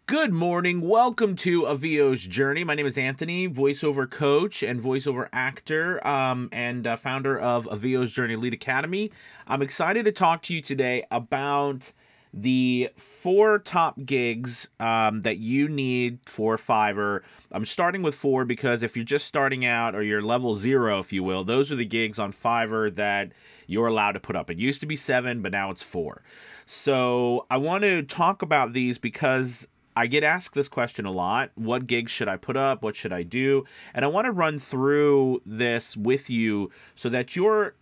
Good morning. Welcome to A VO's Journey. My name is Anthony, voiceover coach and voiceover actor, and founder of A VO's Journey Elite Academy. I'm excited to talk to you today about the 4 top gigs that you need for Fiverr. I'm starting with 4 because if you're just starting out, or you're level 0, if you will, those are the gigs on Fiverr that you're allowed to put up. It used to be 7, but now it's 4. So I want to talk about these because I get asked this question a lot. What gigs should I put up? What should I do? And I want to run through this with you so that you're,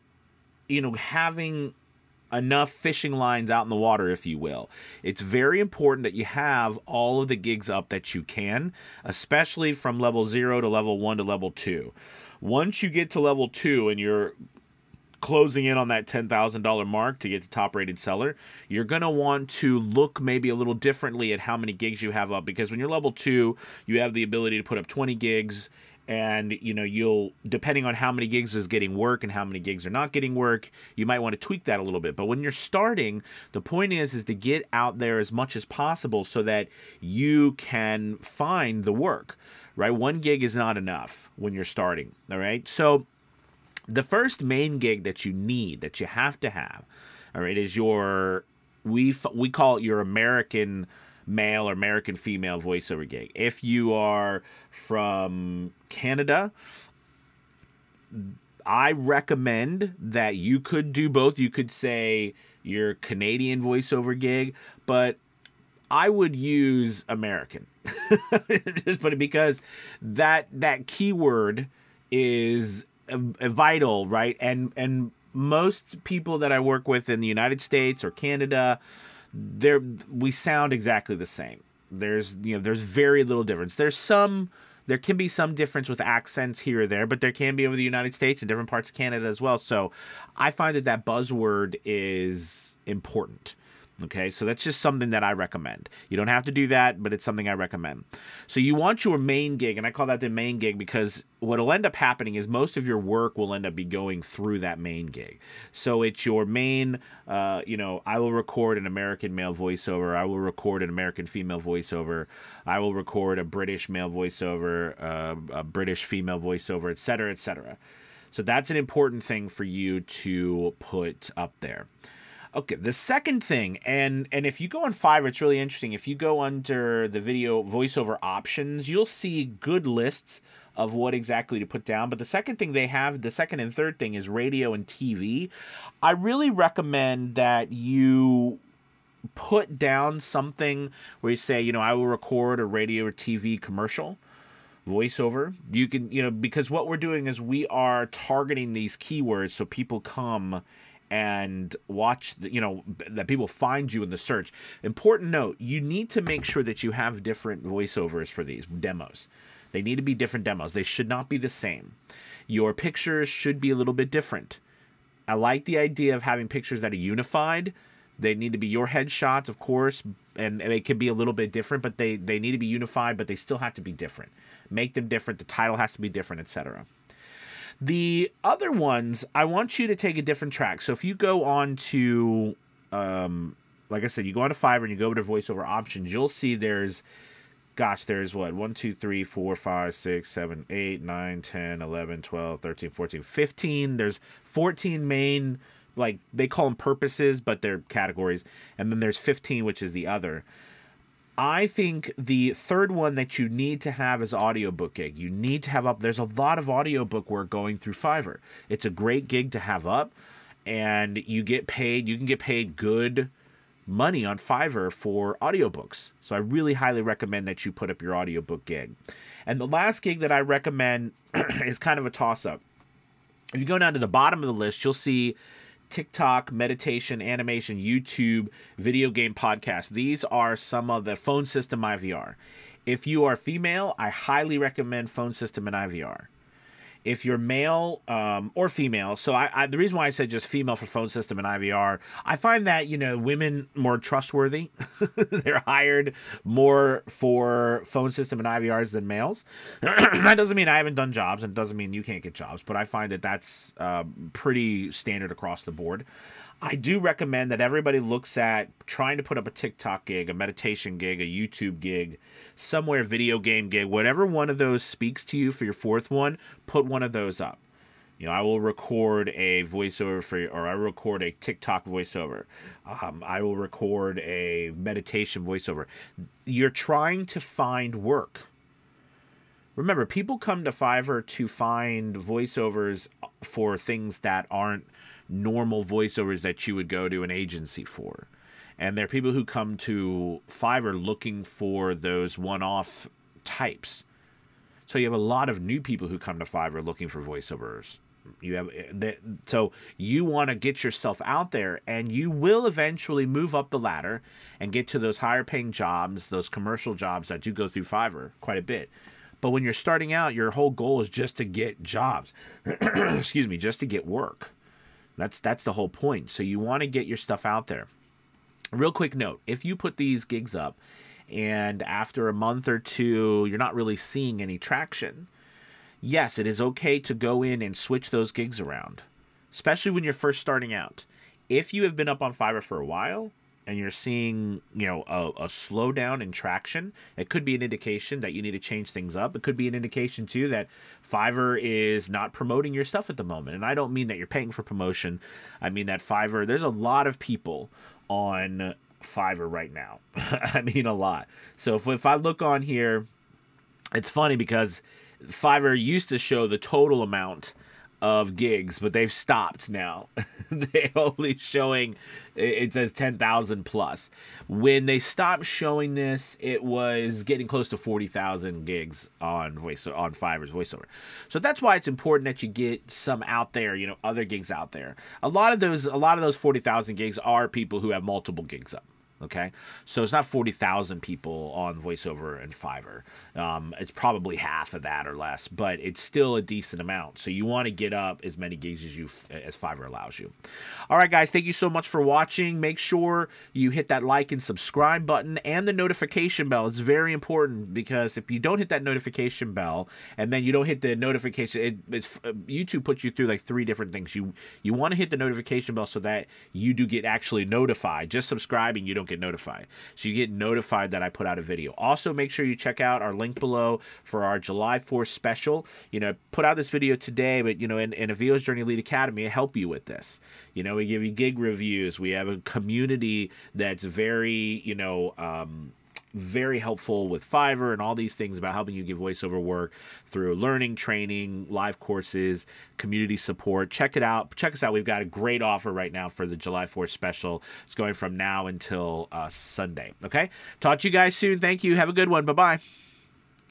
having enough fishing lines out in the water, if you will. It's very important that you have all of the gigs up that you can, especially from level 0 to level 1 to level 2. Once you get to level 2 and you're closing in on that $10,000 mark to get to top rated seller, you're going to want to look maybe a little differently at how many gigs you have up, because when you're level 2, you have the ability to put up 20 gigs, and you'll, depending on how many gigs is getting work and how many gigs are not getting work, you might want to tweak that a little bit. But when you're starting, the point is to get out there as much as possible so that you can find the work, right? 1 gig is not enough when you're starting, all right? So the first main gig that you need, that you have to have, all right, is your, we call it your American male or American female voiceover gig. If you are from Canada, I recommend that you could do both. You could say your Canadian voiceover gig, but I would use American. Just put it, because that keyword is vital, right? And most people that I work with in the United States or Canada, we sound exactly the same. There's very little difference. There can be some difference with accents here or there, but there can be over the United States and different parts of Canada as well. So I find that buzzword is important. Okay, so that's just something that I recommend. You don't have to do that, but it's something I recommend. So you want your main gig, and I call that the main gig because what will end up happening is most of your work will end up be going through that main gig. So it's your main, I will record an American male voiceover. I will record an American female voiceover. I will record a British male voiceover, a British female voiceover, etc., etc. So that's an important thing for you to put up there. Okay, the second thing, and if you go on Fiverr, it's really interesting. If you go under the video voiceover options, you'll see good lists of what exactly to put down. But the second thing they have, the second and third thing, is radio and TV. I really recommend that you put down something where you say, I will record a radio or TV commercial voiceover. You can, because what we're doing is we are targeting these keywords so people come and watch, that people find you in the search. Important note, you need to make sure that you have different voiceovers for these demos. They need to be different demos. They should not be the same. Your pictures should be a little bit different. I like the idea of having pictures that are unified. They need to be your headshots, of course, and they can be a little bit different, but they need to be unified, but they still have to be different. Make them different. The title has to be different, etc. The other ones, I want you to take a different track. So if you go on to, like I said, you go on to Fiverr and you go over to voiceover options, you'll see there's what? 1, 2, 3, 4, 5, 6, 7, 8, 9, 10, 11, 12, 13, 14, 15. There's 14 main, like they call them purposes, but they're categories. And then there's 15, which is the other. I think the third one that you need to have is audiobook gig. You need to have up. There's a lot of audiobook work going through Fiverr. It's a great gig to have up, and you get paid. You can get paid good money on Fiverr for audiobooks. So I really highly recommend that you put up your audiobook gig. And the last gig that I recommend is kind of a toss-up. If you go down to the bottom of the list, you'll see TikTok, meditation, animation, YouTube, video game podcast. These are some of the phone system IVR. If you are female, I highly recommend phone system and IVR. If you're male or female, so the reason why I said just female for phone system and IVR, I find that, women more trustworthy. They're hired more for phone system and IVRs than males. That doesn't mean I haven't done jobs, and it doesn't mean you can't get jobs, but I find that that's pretty standard across the board. I do recommend that everybody looks at trying to put up a TikTok gig, a meditation gig, a YouTube gig, somewhere, video game gig, whatever one of those speaks to you for your fourth one, put one of those up. You know, I will record a voiceover for you, or I record a TikTok voiceover. I will record a meditation voiceover. You're trying to find work. Remember, people come to Fiverr to find voiceovers for things that aren't normal voiceovers that you would go to an agency for. And there are people who come to Fiverr looking for those one-off types. So you have a lot of new people who come to Fiverr looking for voiceovers. So you want to get yourself out there, and you will eventually move up the ladder and get to those higher paying jobs, those commercial jobs that do go through Fiverr quite a bit. But when you're starting out, your whole goal is just to get jobs. Excuse me, just to get work. That's the whole point. So you want to get your stuff out there. Real quick note, if you put these gigs up and after a month or two, you're not really seeing any traction, yes, it is okay to go in and switch those gigs around, especially when you're first starting out. If you have been up on Fiverr for a while and you're seeing, you know, a slowdown in traction, it could be an indication that you need to change things up. It could be an indication, too, that Fiverr is not promoting your stuff at the moment. And I don't mean that you're paying for promotion. I mean that Fiverr, there's a lot of people on Fiverr right now. I mean, a lot. So if I look on here, it's funny because Fiverr used to show the total amount of gigs, but they've stopped now. They're only showing, it says 10,000 plus. When they stopped showing this, it was getting close to 40,000 gigs on Fiverr's voiceover. So that's why it's important that you get some out there, you know, other gigs out there. A lot of those 40,000 gigs are people who have multiple gigs up. Okay, so it's not 40,000 people on VoiceOver and Fiverr. It's probably half of that or less, but it's still a decent amount. So you want to get up as many gigs as Fiverr allows you. All right, guys, thank you so much for watching. Make sure you hit that like and subscribe button and the notification bell. It's very important because if you don't hit that notification bell and then you don't hit the notification, YouTube puts you through like 3 different things. You want to hit the notification bell so that you do get actually notified. Just subscribing, you don't get notified. So you get notified that I put out a video. Also, make sure you check out our link below for our July 4th special. You know, put out this video today, but, you know, in Avila's Journey Elite Academy, I help you with this. You know, we give you gig reviews. We have a community that's very, you know, very helpful with Fiverr and all these things about helping you give voiceover work through learning, training, live courses, community support. Check it out. Check us out. We've got a great offer right now for the July 4th special. It's going from now until Sunday. Okay? Talk to you guys soon. Thank you. Have a good one. Bye-bye.